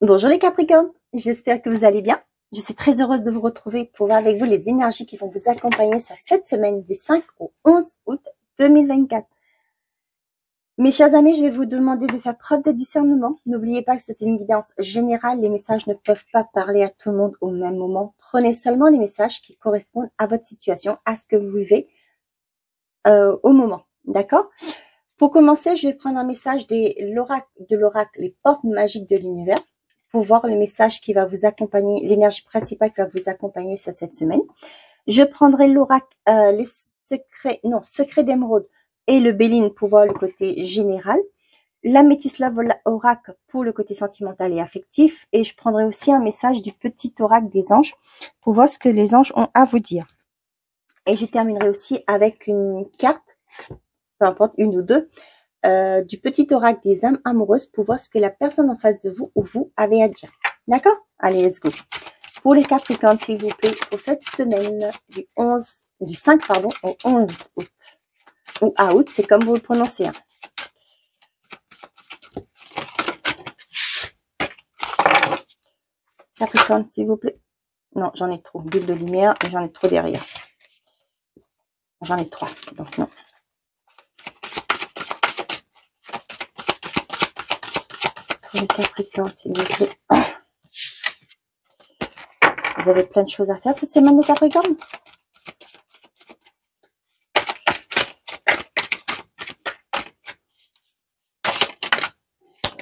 Bonjour les Capricornes, j'espère que vous allez bien. Je suis très heureuse de vous retrouver pour voir avec vous les énergies qui vont vous accompagner sur cette semaine du 5 au 11 août 2024. Mes chers amis, je vais vous demander de faire preuve de discernement. N'oubliez pas que c'est une guidance générale. Les messages ne peuvent pas parler à tout le monde au même moment. Prenez seulement les messages qui correspondent à votre situation, à ce que vous vivez au moment. D'accord ? Pour commencer, je vais prendre un message de l'oracle, les portes magiques de l'univers, pour voir le message qui va vous accompagner, l'énergie principale qui va vous accompagner sur cette semaine. Je prendrai l'oracle, les secrets d'émeraude et le Béline pour voir le côté général. L'améthyste oracle pour le côté sentimental et affectif. Et je prendrai aussi un message du petit oracle des anges pour voir ce que les anges ont à vous dire. Et je terminerai aussi avec une carte, peu importe, une ou deux, du petit oracle des âmes amoureuses pour voir ce que la personne en face de vous ou vous avez à dire. D'accord? Allez, let's go. Pour les Capricornes, s'il vous plaît, pour cette semaine du 5 au 11 août. Ou à août, c'est comme vous le prononcez. Hein. Capricorne, s'il vous plaît. Non, j'en ai trop. Bulle de lumière, et j'en ai trop derrière. J'en ai 3, donc non. Pour les Capricornes, s'il vous plaît. Vous avez plein de choses à faire cette semaine, les Capricornes.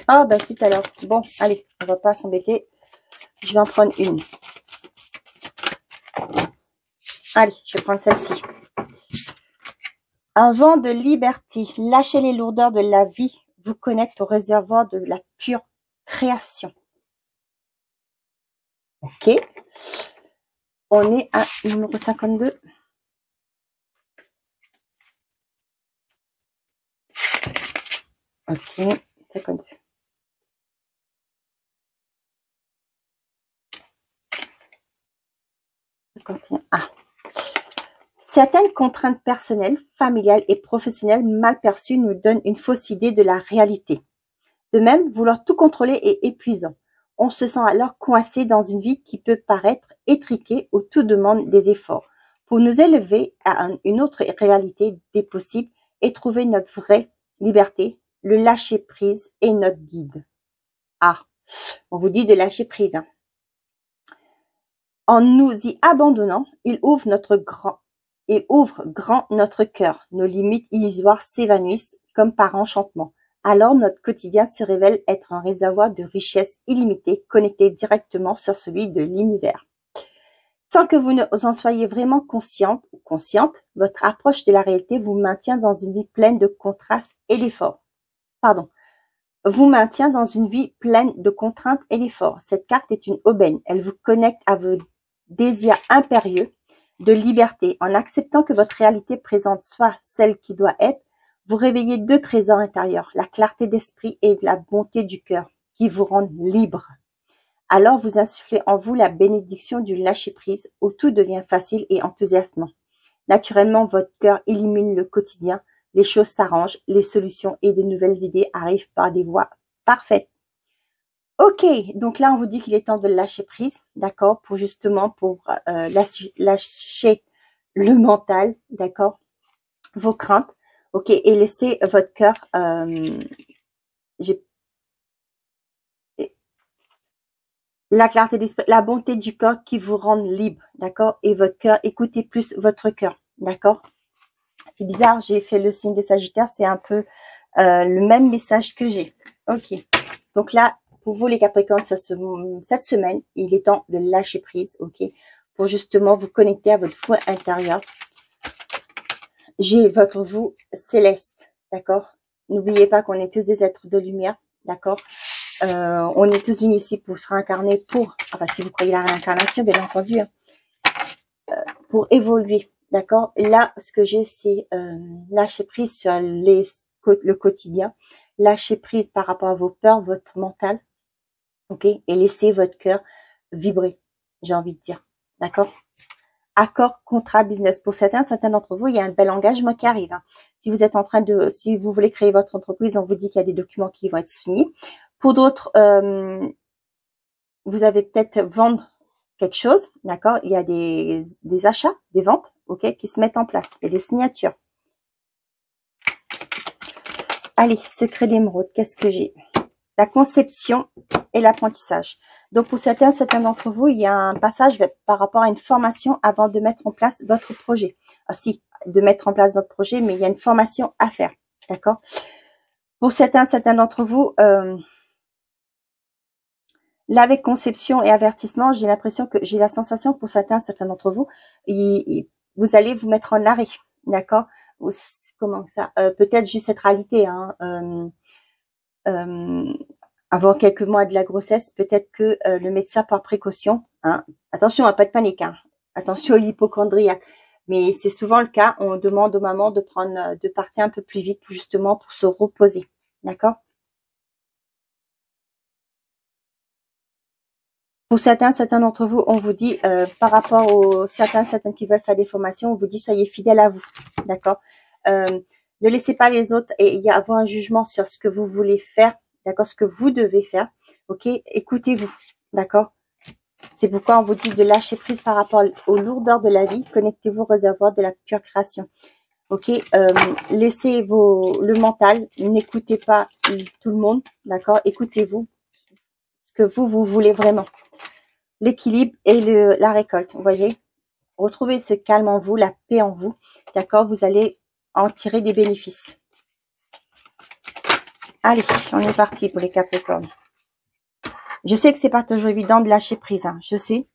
Ah, ben, c'est alors. Bon, allez, on va pas s'embêter. Je vais en prendre une. Allez, je vais prendre celle-ci. Un vent de liberté. Lâchez les lourdeurs de la vie. Vous connecte au réservoir de la pure création. Ok. On est à numéro 52. Ok, 52. Ah. Certaines contraintes personnelles, familiales et professionnelles mal perçues nous donnent une fausse idée de la réalité. De même, vouloir tout contrôler est épuisant. On se sent alors coincé dans une vie qui peut paraître étriquée où tout demande des efforts. Pour nous élever à une autre réalité des possibles et trouver notre vraie liberté, le lâcher prise est notre guide. Ah, on vous dit de lâcher prise. Hein. En nous y abandonnant, il ouvre grand notre cœur. Nos limites illusoires s'évanouissent comme par enchantement. Alors notre quotidien se révèle être un réservoir de richesses illimitées connecté directement sur celui de l'univers. Sans que vous en soyez vraiment consciente, votre approche de la réalité vous maintient dans une vie pleine de contrastes et d'efforts. Vous maintient dans une vie pleine de contraintes et d'efforts. Cette carte est une aubaine. Elle vous connecte à vos désirs impérieux de liberté. En acceptant que votre réalité présente soit celle qui doit être, vous réveillez deux trésors intérieurs, la clarté d'esprit et la bonté du cœur, qui vous rendent libre. Alors vous insufflez en vous la bénédiction du lâcher-prise, où tout devient facile et enthousiasmant. Naturellement, votre cœur illumine le quotidien, les choses s'arrangent, les solutions et de nouvelles idées arrivent par des voies parfaites. Ok, donc là on vous dit qu'il est temps de lâcher prise, d'accord, pour lâcher le mental, d'accord, vos craintes. Ok, et laissez votre cœur, la clarté d'esprit, la bonté du cœur qui vous rend libre, d'accord, et votre cœur, écoutez plus votre cœur, d'accord. C'est bizarre, j'ai fait le signe de Sagittaire, c'est un peu le même message que j'ai. Ok, donc là, pour vous les Capricornes, cette semaine, il est temps de lâcher prise, ok, pour justement vous connecter à votre foi intérieur. J'ai votre vous céleste, d'accord. N'oubliez pas qu'on est tous des êtres de lumière, d'accord. On est tous venus ici pour se réincarner, enfin si vous croyez la réincarnation, bien entendu, hein, pour évoluer, d'accord. Là, ce que j'ai, c'est lâcher prise sur le quotidien, lâcher prise par rapport à vos peurs, votre mental, ok, et laisser votre cœur vibrer, j'ai envie de dire, d'accord. Accord, contrat, business. Pour certains d'entre vous, il y a un bel engagement qui arrive. Hein. Si vous êtes si vous voulez créer votre entreprise, on vous dit qu'il y a des documents qui vont être signés. Pour d'autres, vous avez peut-être vendre quelque chose, d'accord? Il y a des achats, des ventes, ok, qui se mettent en place. Il y a des signatures. Allez, secret d'émeraude, qu'est-ce que j'ai? La conception et l'apprentissage. Donc, pour certains d'entre vous, il y a un passage par rapport à une formation avant de mettre en place votre projet. Ah, si, de mettre en place votre projet, mais il y a une formation à faire, d'accord? Pour certains d'entre vous, là, avec conception et avertissement, j'ai l'impression que j'ai la sensation pour certains d'entre vous, vous allez vous mettre en arrêt, d'accord? Comment ça? Peut-être juste cette réalité, hein. Avant quelques mois de la grossesse, peut-être que le médecin par précaution, hein, attention, pas de panique, hein, attention à l'hypochondriaque, mais c'est souvent le cas, on demande aux mamans de partir un peu plus vite justement pour se reposer, d'accord? Pour certains d'entre vous, on vous dit, par rapport aux certains qui veulent faire des formations, on vous dit soyez fidèles à vous, d'accord? Ne laissez pas les autres et y avoir un jugement sur ce que vous voulez faire, d'accord? Ce que vous devez faire, ok? Écoutez-vous, d'accord? C'est pourquoi on vous dit de lâcher prise par rapport aux lourdeurs de la vie. Connectez-vous au réservoir de la pure création, ok? Laissez le mental, n'écoutez pas tout le monde, d'accord? Écoutez-vous, ce que vous voulez vraiment. L'équilibre et la récolte, vous voyez? Retrouvez ce calme en vous, la paix en vous, d'accord? Vous allez en tirer des bénéfices. Allez, on est parti pour les Capricornes. Je sais que c'est pas toujours évident de lâcher prise, hein, je sais,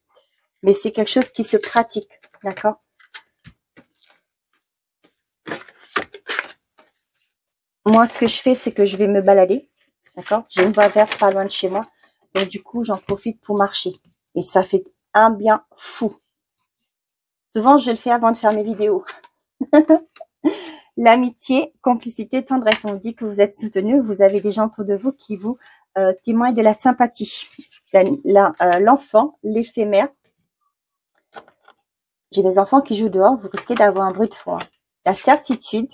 mais c'est quelque chose qui se pratique, d'accord? Moi, ce que je fais, c'est que je vais me balader, d'accord? J'ai une voie verte pas loin de chez moi, donc du coup, j'en profite pour marcher. Et ça fait un bien fou. Souvent, je le fais avant de faire mes vidéos. L'amitié, complicité, tendresse. On dit que vous êtes soutenu, vous avez des gens autour de vous qui vous témoignent de la sympathie. L'enfant, l'éphémère. J'ai mes enfants qui jouent dehors, vous risquez d'avoir un bruit de fond. Hein. La certitude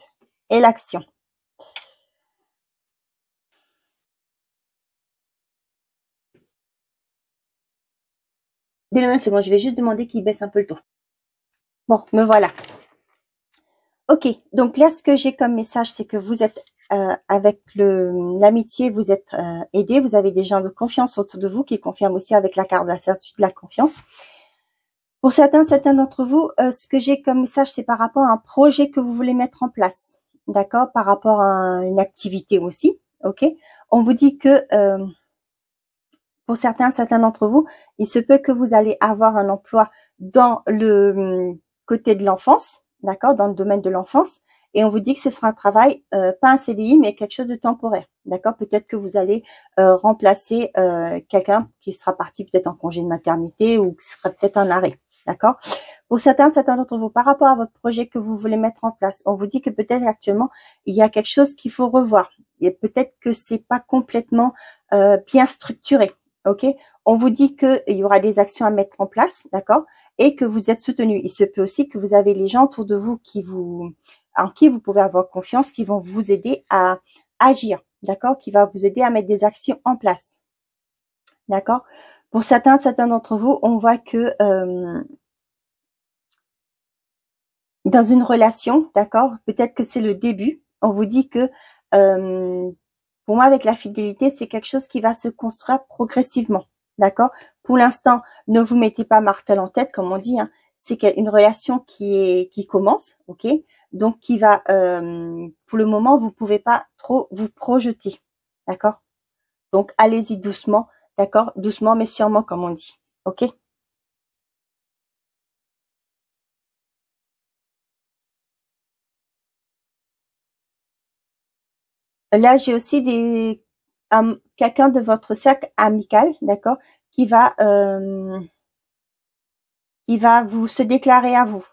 et l'action. Dès la même seconde, je vais juste demander qu'il baisse un peu le ton. Bon, me voilà. Ok, donc là, ce que j'ai comme message, c'est que vous êtes avec l'amitié, vous êtes aidé, vous avez des gens de confiance autour de vous qui confirment aussi avec la carte de la certitude, la confiance. Pour certains d'entre vous, ce que j'ai comme message, c'est par rapport à un projet que vous voulez mettre en place, d'accord? Par rapport à une activité aussi, ok? On vous dit que pour certains d'entre vous, il se peut que vous allez avoir un emploi dans le côté de l'enfance, d'accord, dans le domaine de l'enfance, et on vous dit que ce sera un travail, pas un CDI, mais quelque chose de temporaire, d'accord. Peut-être que vous allez remplacer quelqu'un qui sera parti peut-être en congé de maternité ou qui sera peut-être en arrêt, d'accord. Pour certains d'entre vous, par rapport à votre projet que vous voulez mettre en place, on vous dit que peut-être actuellement, il y a quelque chose qu'il faut revoir. Et peut-être que c'est pas complètement bien structuré. Ok, on vous dit qu'il y aura des actions à mettre en place, d'accord, et que vous êtes soutenu. Il se peut aussi que vous avez les gens autour de vous en qui vous pouvez avoir confiance, qui vont vous aider à agir, d'accord, qui va vous aider à mettre des actions en place, d'accord. Pour certains d'entre vous, on voit que dans une relation, d'accord, peut-être que c'est le début. On vous dit que pour moi, avec la fidélité, c'est quelque chose qui va se construire progressivement, d'accord? Pour l'instant, ne vous mettez pas martel en tête, comme on dit, hein. C'est une relation qui commence, ok? Donc, qui va, pour le moment, vous pouvez pas trop vous projeter, d'accord? Donc, allez-y doucement, d'accord? Doucement, mais sûrement, comme on dit, ok? Là, j'ai aussi quelqu'un de votre cercle amical, d'accord, qui va vous se déclarer à vous,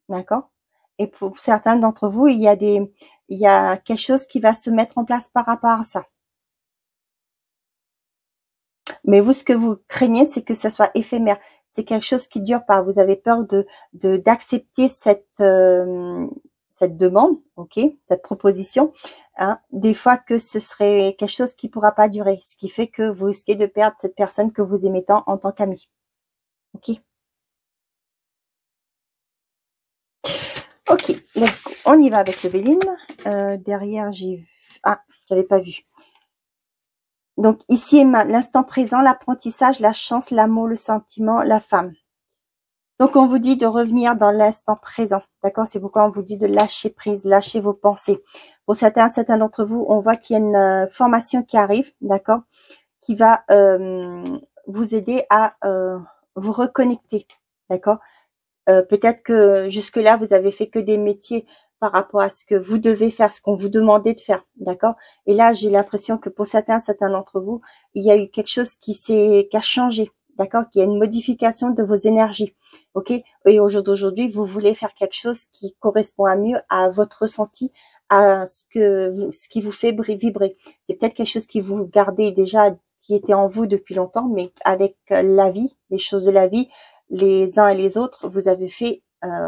d'accord. Et pour certains d'entre vous, il y a quelque chose qui va se mettre en place par rapport à ça. Mais vous, ce que vous craignez, c'est que ça soit éphémère. C'est quelque chose qui dure pas. Vous avez peur d'accepter cette demande, ok, cette proposition, hein, des fois que ce serait quelque chose qui pourra pas durer, ce qui fait que vous risquez de perdre cette personne que vous aimez tant en tant qu'ami. Ok. Ok, let's go. On y va avec le Béline. Derrière, j'ai... Ah, j'avais pas vu. Donc, ici et l'instant présent, l'apprentissage, la chance, l'amour, le sentiment, la femme. Donc, on vous dit de revenir dans l'instant présent. D'accord? C'est pourquoi on vous dit de lâcher prise, lâcher vos pensées. Pour certains d'entre vous, on voit qu'il y a une formation qui arrive, d'accord? Qui va vous aider à vous reconnecter, d'accord? Peut-être que jusque-là, vous avez fait que des métiers par rapport à ce que vous devez faire, ce qu'on vous demandait de faire, d'accord? Et là, j'ai l'impression que pour certains d'entre vous, il y a eu quelque chose qui a changé, d'accord? Qu'il y a une modification de vos énergies, ok? Et au jour d'aujourd'hui, vous voulez faire quelque chose qui correspond à mieux à votre ressenti, à ce qui vous fait vibrer. C'est peut-être quelque chose qui vous gardez déjà, qui était en vous depuis longtemps, mais avec la vie, les choses de la vie, les uns et les autres, vous avez fait,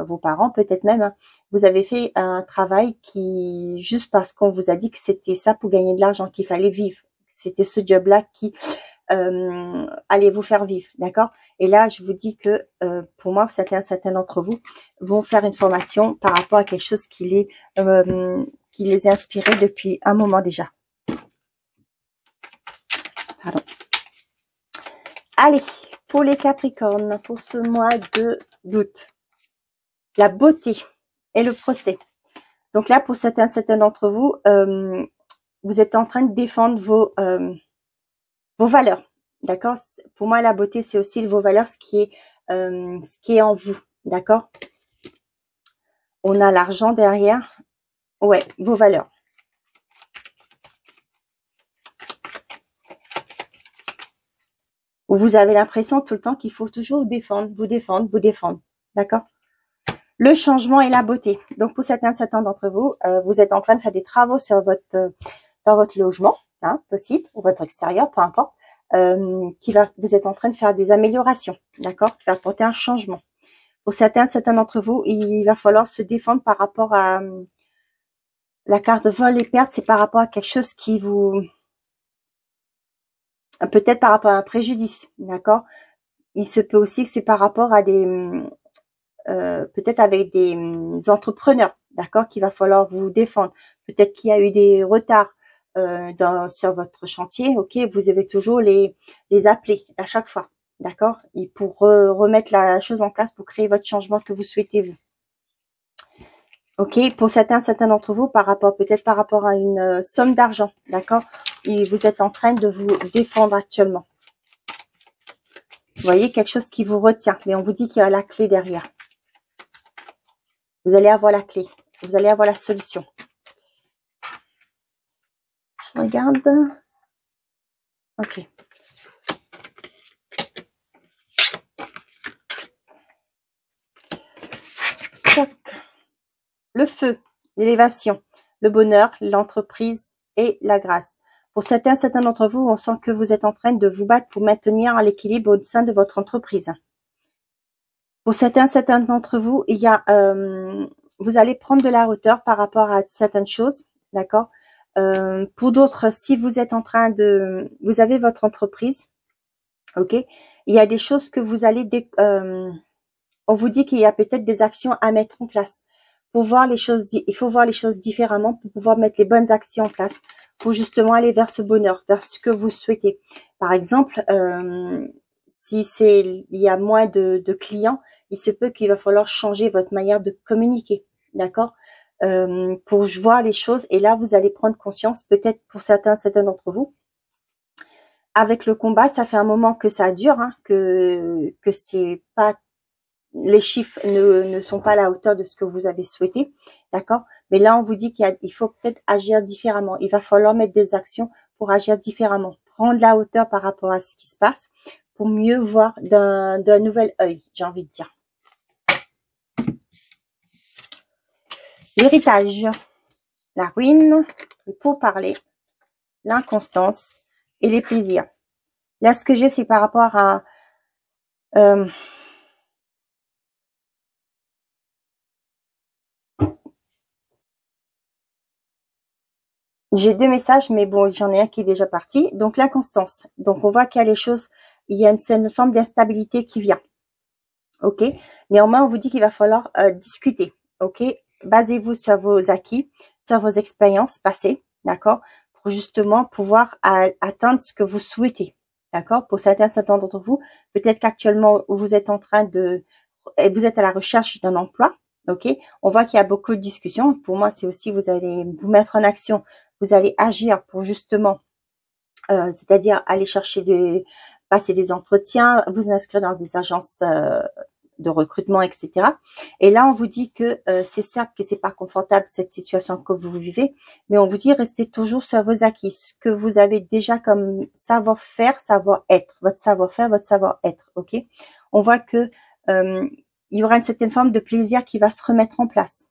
vos parents peut-être même, hein, vous avez fait un travail qui, juste parce qu'on vous a dit que c'était ça pour gagner de l'argent, qu'il fallait vivre. C'était ce job-là qui allait vous faire vivre, d'accord? Et là, je vous dis que pour moi, certains d'entre vous vont faire une formation par rapport à quelque chose qui les a inspirés depuis un moment déjà. Pardon. Allez, pour les Capricornes, pour ce mois de d'août, la beauté et le procès. Donc là, pour certains d'entre vous, vous êtes en train de défendre vos valeurs, d'accord? Pour moi, la beauté, c'est aussi vos valeurs, ce qui est en vous, d'accord? On a l'argent derrière, ouais, vos valeurs. Vous avez l'impression tout le temps qu'il faut toujours vous défendre, d'accord? Le changement et la beauté. Donc, pour certains d'entre vous, vous êtes en train de faire des travaux sur dans votre logement, hein, possible, ou votre extérieur, peu importe, vous êtes en train de faire des améliorations, d'accord? Qui va apporter un changement. Pour certains d'entre vous, il va falloir se défendre par rapport à la carte de vol et perte, c'est par rapport à quelque chose qui vous... Peut-être par rapport à un préjudice, d'accord? Il se peut aussi que c'est par rapport à des... peut-être avec des entrepreneurs, d'accord, qu'il va falloir vous défendre. Peut-être qu'il y a eu des retards sur votre chantier, ok, vous avez toujours les appeler à chaque fois, d'accord, et pour remettre la chose en place pour créer votre changement que vous souhaitez vous. Ok, pour certains d'entre vous, peut-être par rapport à une somme d'argent, d'accord, et vous êtes en train de vous défendre actuellement. Vous voyez, quelque chose qui vous retient, mais on vous dit qu'il y a la clé derrière. Vous allez avoir la clé. Vous allez avoir la solution. Je regarde. Ok. Tac. Le feu, l'élévation, le bonheur, l'entreprise et la grâce. Pour certains d'entre vous, on sent que vous êtes en train de vous battre pour maintenir l'équilibre au sein de votre entreprise. Pour certains d'entre vous, il y a, vous allez prendre de la hauteur par rapport à certaines choses, d'accord. Pour d'autres, si vous êtes en train vous avez votre entreprise, ok, il y a des choses que vous allez, on vous dit qu'il y a peut-être des actions à mettre en place. Pour voir les choses, il faut voir les choses différemment pour pouvoir mettre les bonnes actions en place pour justement aller vers ce bonheur, vers ce que vous souhaitez. Par exemple, si il y a moins de clients, il se peut qu'il va falloir changer votre manière de communiquer, d'accord, pour voir les choses. Et là, vous allez prendre conscience, peut-être pour certains d'entre vous. Avec le combat, ça fait un moment que ça dure, hein, que c'est pas, les chiffres ne sont pas à la hauteur de ce que vous avez souhaité, d'accord. Mais là, on vous dit qu'il faut peut-être agir différemment. Il va falloir mettre des actions pour agir différemment, prendre la hauteur par rapport à ce qui se passe, pour mieux voir d'un nouvel œil, j'ai envie de dire. L'héritage, la ruine, le pourparler, l'inconstance et les plaisirs. Là, ce que j'ai, c'est par rapport à J'ai 2 messages, mais bon, j'en ai un qui est déjà parti. Donc, l'inconstance. Donc, on voit qu'il y a les choses, il y a une forme d'instabilité qui vient. OK? Néanmoins, on vous dit qu'il va falloir discuter. OK? Basez-vous sur vos acquis, sur vos expériences passées. D'accord? Pour justement pouvoir atteindre ce que vous souhaitez. D'accord? Pour certains d'entre vous, peut-être qu'actuellement, vous êtes en train vous êtes à la recherche d'un emploi. OK? On voit qu'il y a beaucoup de discussions. Pour moi, c'est aussi, vous allez vous mettre en action. Vous allez agir pour justement, c'est-à-dire aller chercher passer des entretiens, vous inscrire dans des agences de recrutement, etc. Et là, on vous dit que c'est certes que c'est pas confortable cette situation que vous vivez, mais on vous dit restez toujours sur vos acquis, ce que vous avez déjà comme savoir-faire, savoir-être, votre savoir-faire, votre savoir-être. Ok? On voit que il y aura une certaine forme de plaisir qui va se remettre en place.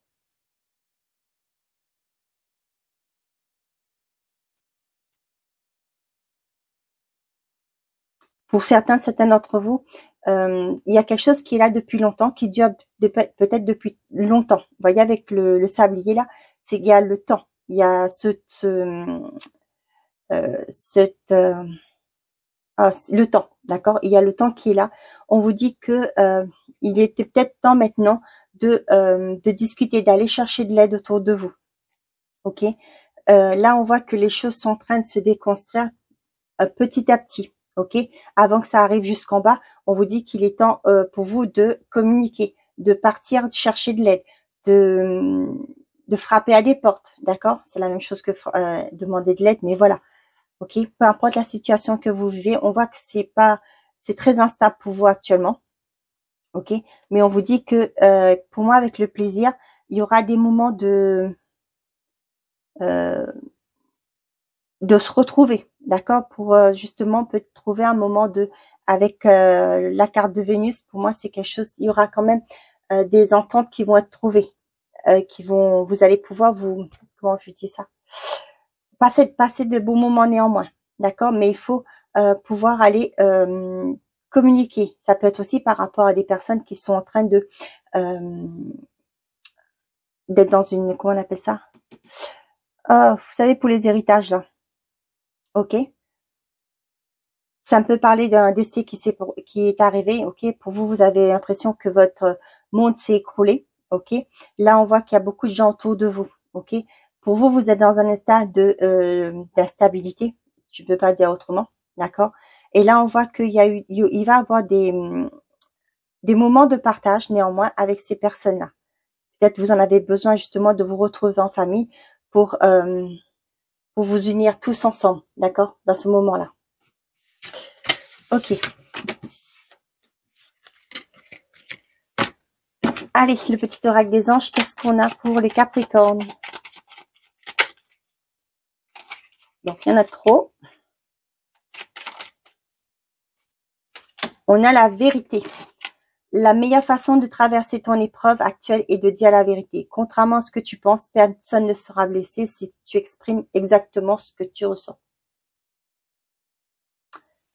Pour certains d'entre vous, il y a quelque chose qui est là depuis longtemps, qui dure peut-être depuis longtemps. Vous voyez, avec le sablier là, c'est qu'il y a le temps. Il y a le temps, d'accord? Il y a le temps qui est là. On vous dit que il était peut-être temps maintenant de discuter, d'aller chercher de l'aide autour de vous. Ok? Là, on voit que les choses sont en train de se déconstruire petit à petit. Ok, avant que ça arrive jusqu'en bas, on vous dit qu'il est temps pour vous de communiquer, de partir chercher de l'aide, de frapper à des portes, d'accord? C'est la même chose que demander de l'aide, mais voilà. Ok, peu importe la situation que vous vivez, on voit que c'est très instable pour vous actuellement. Ok, mais on vous dit que pour moi, avec le plaisir, il y aura des moments de se retrouver, d'accord, pour justement peut-être trouver un moment avec la carte de Vénus. Pour moi, c'est quelque chose, il y aura quand même des ententes qui vont être trouvées, vous allez pouvoir comment je dis ça, passer de bons moments néanmoins, d'accord, mais il faut pouvoir aller communiquer. Ça peut être aussi par rapport à des personnes qui sont en train d'être dans comment on appelle ça, vous savez, pour les héritages là. Ok, ça me peut parler d'un décès qui est arrivé. Ok, pour vous, vous avez l'impression que votre monde s'est écroulé. Ok, là on voit qu'il y a beaucoup de gens autour de vous. Ok, pour vous, vous êtes dans un état d'instabilité. Je ne peux pas dire autrement, d'accord. Et là on voit il va y avoir des moments de partage néanmoins avec ces personnes-là. Peut-être vous en avez besoin justement de vous retrouver en famille pour vous unir tous ensemble, d'accord, dans ce moment-là. Ok. Allez, le petit oracle des anges, qu'est-ce qu'on a pour les Capricornes? Donc, il y en a trop. On a la vérité. La meilleure façon de traverser ton épreuve actuelle est de dire la vérité. Contrairement à ce que tu penses, personne ne sera blessé si tu exprimes exactement ce que tu ressens.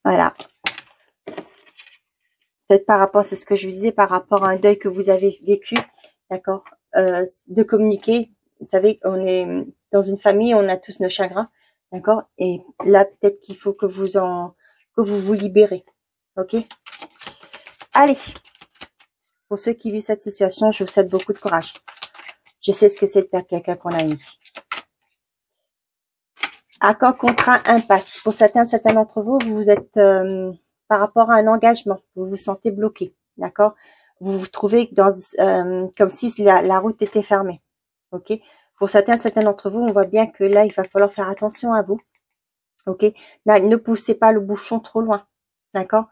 Voilà. Peut-être par rapport, c'est ce que je vous disais, par rapport à un deuil que vous avez vécu, d'accord, de communiquer. Vous savez, on est dans une famille, on a tous nos chagrins, d'accord, et là, peut-être qu'il faut que vous vous libérez, ok. Allez, pour ceux qui vivent cette situation, je vous souhaite beaucoup de courage. Je sais ce que c'est de perdre quelqu'un qu'on a aimé. Accord, contrat, impasse. Pour certains d'entre vous, vous êtes par rapport à un engagement, vous vous sentez bloqué, d'accord. Vous vous trouvez comme si la route était fermée, ok. Pour certains d'entre vous, on voit bien que là, il va falloir faire attention à vous, ok. Là, ne poussez pas le bouchon trop loin, d'accord,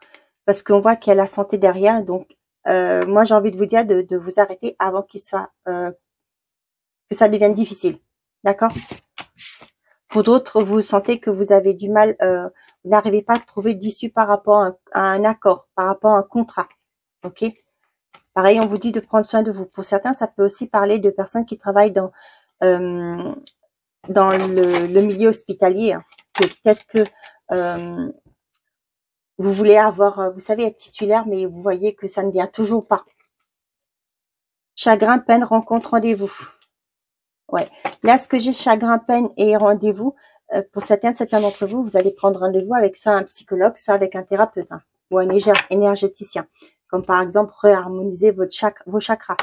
parce qu'on voit qu'il y a la santé derrière. Donc, moi, j'ai envie de vous dire de vous arrêter avant que ça devienne difficile, d'accord. Pour d'autres, vous sentez que vous avez du mal, vous n'arrivez pas à trouver d'issue par rapport à un accord, par rapport à un contrat. Ok. Pareil, on vous dit de prendre soin de vous. Pour certains, ça peut aussi parler de personnes qui travaillent dans le milieu hospitalier. Hein. Peut-être que vous voulez avoir, vous savez, être titulaire, mais vous voyez que ça ne vient toujours pas. Chagrin, peine, rencontre, rendez-vous. Ouais. Là, ce que j'ai, chagrin, peine et rendez-vous, pour certains d'entre vous, vous allez prendre rendez-vous avec soit un psychologue, soit avec un thérapeute, hein, ou un énergéticien. Comme par exemple, réharmoniser vos chakras.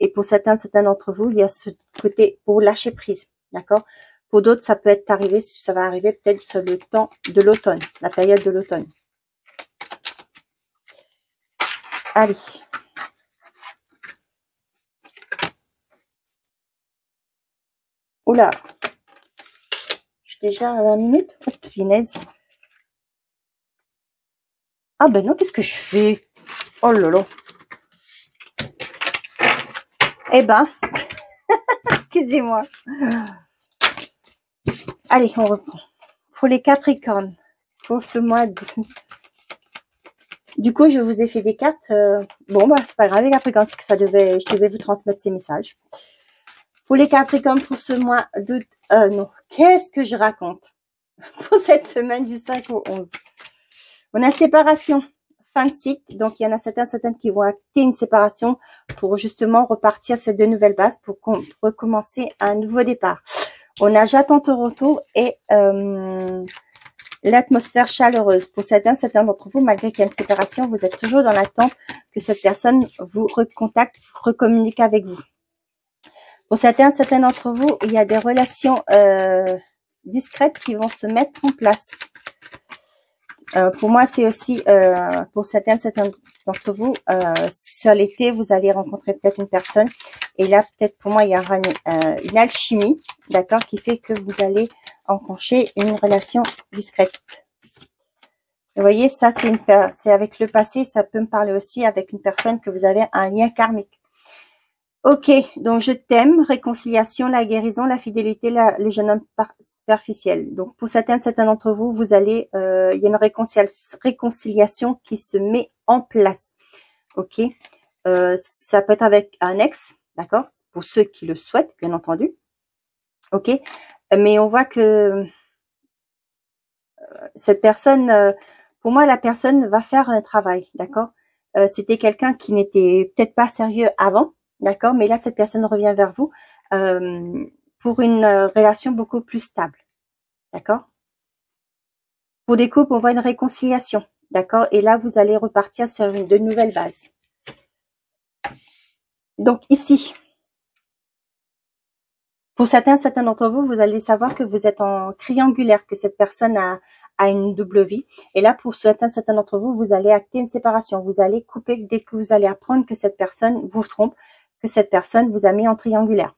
Et pour certains d'entre vous, il y a ce côté pour lâcher prise. D'accord? Pour d'autres, ça peut être arrivé, ça va arriver peut-être sur le temps de l'automne, la période de l'automne. Allez. Oula. Je suis déjà à 20 minutes. Oh, punaise. Ah ben non, qu'est-ce que je fais? Oh là là. Eh ben, excusez-moi. Allez, on reprend. Pour les Capricornes, pour ce mois de... Du coup, je vous ai fait des cartes. Bon, bah, c'est pas grave, les Capricornes, c'est que je devais vous transmettre ces messages. Pour les Capricornes, pour ce mois de... non, qu'est-ce que je raconte? Pour cette semaine du 5 au 11. On a séparation, fin de cycle. Donc, il y en a certaines qui vont acter une séparation pour justement repartir sur de nouvelles bases, pour recommencer un nouveau départ. On a j'attends ton retour et l'atmosphère chaleureuse. Pour certains d'entre vous, malgré qu'il y ait une séparation, vous êtes toujours dans l'attente que cette personne vous recontacte, recommunique avec vous. Pour certains d'entre vous, il y a des relations discrètes qui vont se mettre en place. Pour moi, c'est aussi, pour certains d'entre vous, sur l'été, vous allez rencontrer peut-être une personne. Et là, peut-être pour moi, il y aura une alchimie, d'accord, qui fait que vous allez enclencher une relation discrète. Vous voyez, ça, c'est avec le passé. Ça peut me parler aussi avec une personne que vous avez un lien karmique. Ok, donc je t'aime, réconciliation, la guérison, la fidélité, le jeune homme superficiel. Donc pour certains d'entre vous, vous allez, il y a une réconciliation qui se met en place. Ok, ça peut être avec un ex, d'accord, pour ceux qui le souhaitent, bien entendu. Ok, mais on voit que cette personne, pour moi, la personne va faire un travail, d'accord. C'était quelqu'un qui n'était peut-être pas sérieux avant. D'accord, mais là, cette personne revient vers vous pour une relation beaucoup plus stable. D'accord. Pour les couples, on voit une réconciliation. D'accord. Et là, vous allez repartir sur de nouvelles bases. Donc, ici, pour certains d'entre vous, vous allez savoir que vous êtes en triangulaire, que cette personne a une double vie. Et là, pour certains d'entre vous, vous allez acter une séparation. Vous allez couper dès que vous allez apprendre que cette personne vous trompe, que cette personne vous a mis en triangulaire.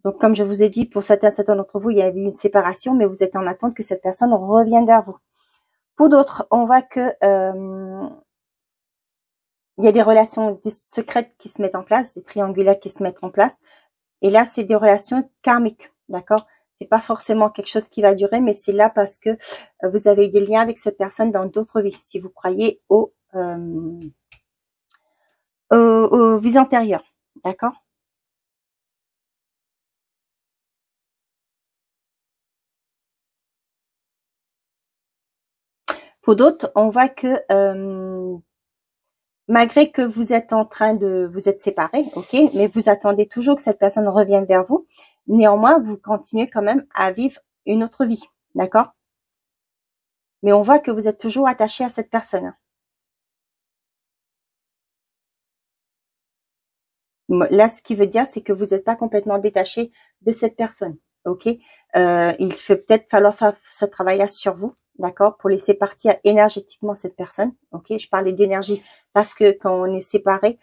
Donc, comme je vous ai dit, pour certains d'entre vous, il y a eu une séparation, mais vous êtes en attente que cette personne revienne vers vous. Pour d'autres, on voit que il y a des relations secrètes qui se mettent en place, des triangulaires qui se mettent en place. Et là, c'est des relations karmiques, d'accord? C'est pas forcément quelque chose qui va durer, mais c'est là parce que vous avez eu des liens avec cette personne dans d'autres vies, si vous croyez aux vies antérieures, d'accord? Pour d'autres, on voit que malgré que vous êtes vous êtes séparés, ok, mais vous attendez toujours que cette personne revienne vers vous. Néanmoins, vous continuez quand même à vivre une autre vie, d'accord? Mais on voit que vous êtes toujours attaché à cette personne. Là, ce qui veut dire, c'est que vous n'êtes pas complètement détaché de cette personne, ok? Il fait peut-être falloir faire ce travail-là sur vous, d'accord, pour laisser partir énergétiquement cette personne, ok? Je parlais d'énergie parce que quand on est séparé,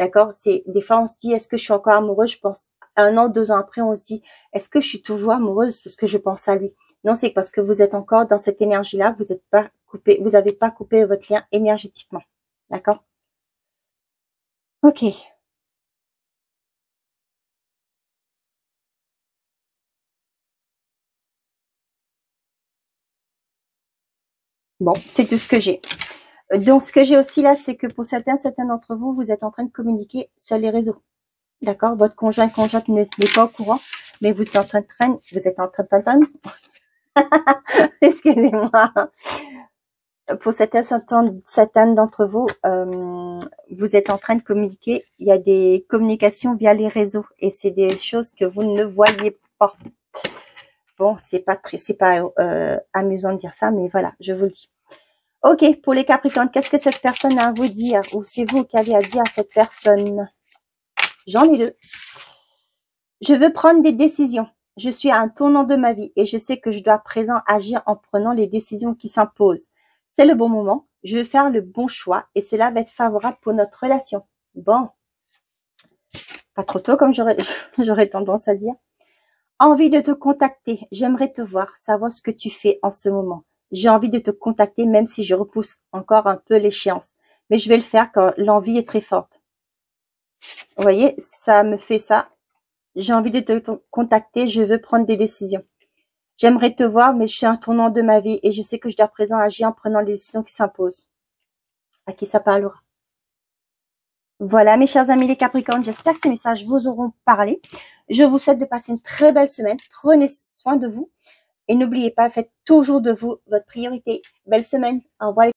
d'accord, c'est des fois on se dit, est-ce que je suis encore amoureuse? Je pense 1 an, 2 ans après, on se dit, est-ce que je suis toujours amoureuse parce que je pense à lui? Non, c'est parce que vous êtes encore dans cette énergie-là, vous n'êtes pas coupé, vous n'avez pas coupé votre lien énergétiquement, d'accord? Ok. Bon, c'est tout ce que j'ai. Donc, ce que j'ai aussi là, c'est que pour certains d'entre vous, vous êtes en train de communiquer sur les réseaux. D'accord? Votre conjointe n'est pas au courant, mais vous êtes en train de excusez-moi. pour certains d'entre vous, vous êtes en train de communiquer. Il y a des communications via les réseaux et c'est des choses que vous ne voyez pas. Bon, c'est pas amusant de dire ça, mais voilà, je vous le dis. Ok, pour les Capricornes, qu'est-ce que cette personne a à vous dire? Ou c'est vous qui avez à dire à cette personne? J'en ai deux. Je veux prendre des décisions. Je suis à un tournant de ma vie et je sais que je dois à présent agir en prenant les décisions qui s'imposent. C'est le bon moment. Je veux faire le bon choix et cela va être favorable pour notre relation. Bon. Pas trop tôt comme j'aurais tendance à dire. Envie de te contacter. J'aimerais te voir, savoir ce que tu fais en ce moment. J'ai envie de te contacter même si je repousse encore un peu l'échéance. Mais je vais le faire quand l'envie est très forte. Vous voyez, ça me fait ça. J'ai envie de te contacter, je veux prendre des décisions. J'aimerais te voir, mais je suis à un tournant de ma vie et je sais que je dois à présent agir en prenant les décisions qui s'imposent. À qui ça parlera? Voilà, mes chers amis les Capricornes, j'espère que ces messages vous auront parlé. Je vous souhaite de passer une très belle semaine. Prenez soin de vous et n'oubliez pas, faites toujours de vous votre priorité. Belle semaine. Au revoir.